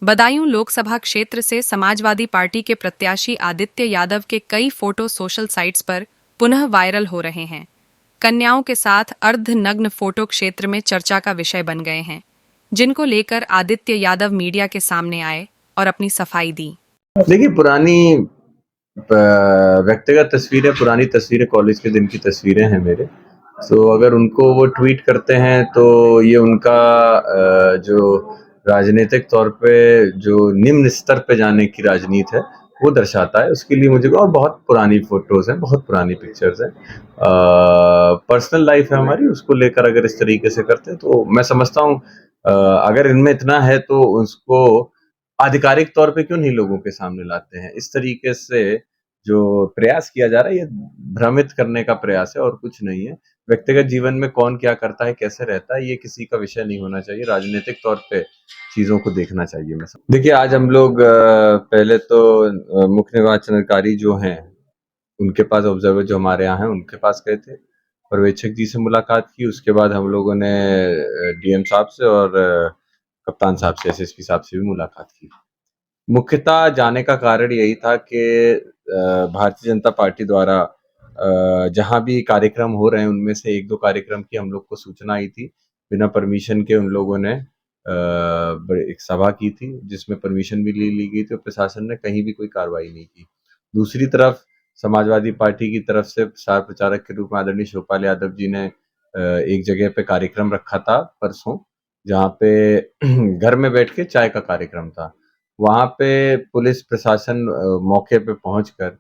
बदायूं लोकसभा क्षेत्र से समाजवादी पार्टी के प्रत्याशी आदित्य यादव के कई फोटो सोशल साइट्स पर पुनः वायरल हो रहे हैं। कन्याओं के साथ अर्धनग्न फोटो क्षेत्र में चर्चा का विषय बन गए हैं, जिनको लेकर आदित्य यादव मीडिया के सामने आए और अपनी सफाई दी। देखिए, पुरानी व्यक्तिगत तस्वीरें, पुरानी तस्वीरें, कॉलेज के दिन की तस्वीरें हैं मेरे। तो अगर उनको वो ट्वीट करते हैं तो ये उनका जो राजनीतिक तौर पे जो निम्न स्तर पे जाने की राजनीति है वो दर्शाता है। उसके लिए मुझे और बहुत पुरानी फोटोज हैं, बहुत पुरानी पिक्चर्स हैं, पर्सनल लाइफ है हमारी, उसको लेकर अगर इस तरीके से करते हैं तो मैं समझता हूँ अगर इनमें इतना है तो उसको आधिकारिक तौर पे क्यों नहीं लोगों के सामने लाते हैं। इस तरीके से जो प्रयास किया जा रहा है ये भ्रमित करने का प्रयास है और कुछ नहीं है। व्यक्तिगत जीवन में कौन क्या करता है, कैसे रहता है, ये किसी का विषय नहीं होना चाहिए। राजनीतिक तौर पे चीजों को देखना चाहिए। मैं देखिए, आज हम लोग पहले तो मुख्य निर्वाचन अधिकारी जो हैं उनके पास, ऑब्जर्वर जो हमारे यहाँ हैं उनके पास गए थे, पर्यवेक्षक जी से मुलाकात की। उसके बाद हम लोगों ने डीएम साहब से और कप्तान साहब से, एसएसपी साहब से भी मुलाकात की। मुख्यतः जाने का कारण यही था कि भारतीय जनता पार्टी द्वारा जहाँ भी कार्यक्रम हो रहे हैं उनमें से एक दो कार्यक्रम की हम लोग को सूचना आई थी। बिना परमिशन के उन लोगों ने एक सभा की थी जिसमें परमिशन भी ली गई थी और प्रशासन ने कहीं भी कोई कार्रवाई नहीं की। दूसरी तरफ समाजवादी पार्टी की तरफ से स्टार प्रचारक के रूप में आदरणीय शिवपाल यादव जी ने एक जगह पे कार्यक्रम रखा था परसों, जहाँ पे घर में बैठ के चाय का कार्यक्रम था। वहाँ पे पुलिस प्रशासन मौके पे पहुंचकर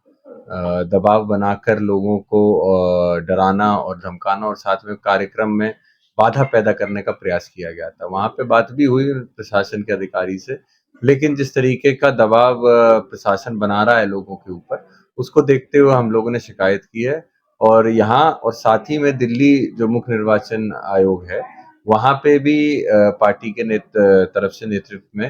दबाव बनाकर लोगों को डराना और धमकाना और साथ में कार्यक्रम में बाधा पैदा करने का प्रयास किया गया था। वहाँ पे बात भी हुई प्रशासन के अधिकारी से, लेकिन जिस तरीके का दबाव प्रशासन बना रहा है लोगों के ऊपर, उसको देखते हुए हम लोगों ने शिकायत की है। और यहाँ और साथ ही में दिल्ली जो मुख्य निर्वाचन आयोग है, वहाँ पे भी पार्टी के तरफ से नेतृत्व में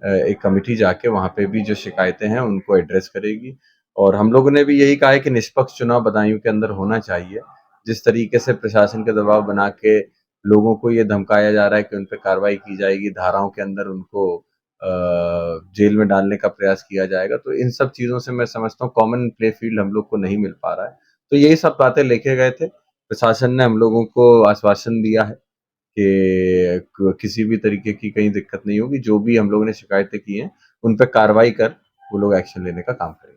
एक कमेटी जाके वहाँ पे भी जो शिकायतें हैं उनको एड्रेस करेगी। और हम लोगों ने भी यही कहा है कि निष्पक्ष चुनाव बदायूं के अंदर होना चाहिए। जिस तरीके से प्रशासन के दबाव बना के लोगों को ये धमकाया जा रहा है कि उन पे कार्रवाई की जाएगी, धाराओं के अंदर उनको जेल में डालने का प्रयास किया जाएगा, तो इन सब चीज़ों से मैं समझता हूँ कॉमन प्ले फील्ड हम लोग को नहीं मिल पा रहा है। तो यही सब बातें लेके गए थे। प्रशासन ने हम लोगों को आश्वासन दिया है कि किसी भी तरीके की कहीं दिक्कत नहीं होगी। जो भी हम लोगों ने शिकायतें की हैं, उन पे कार्रवाई कर वो लोग एक्शन लेने का काम करेंगे।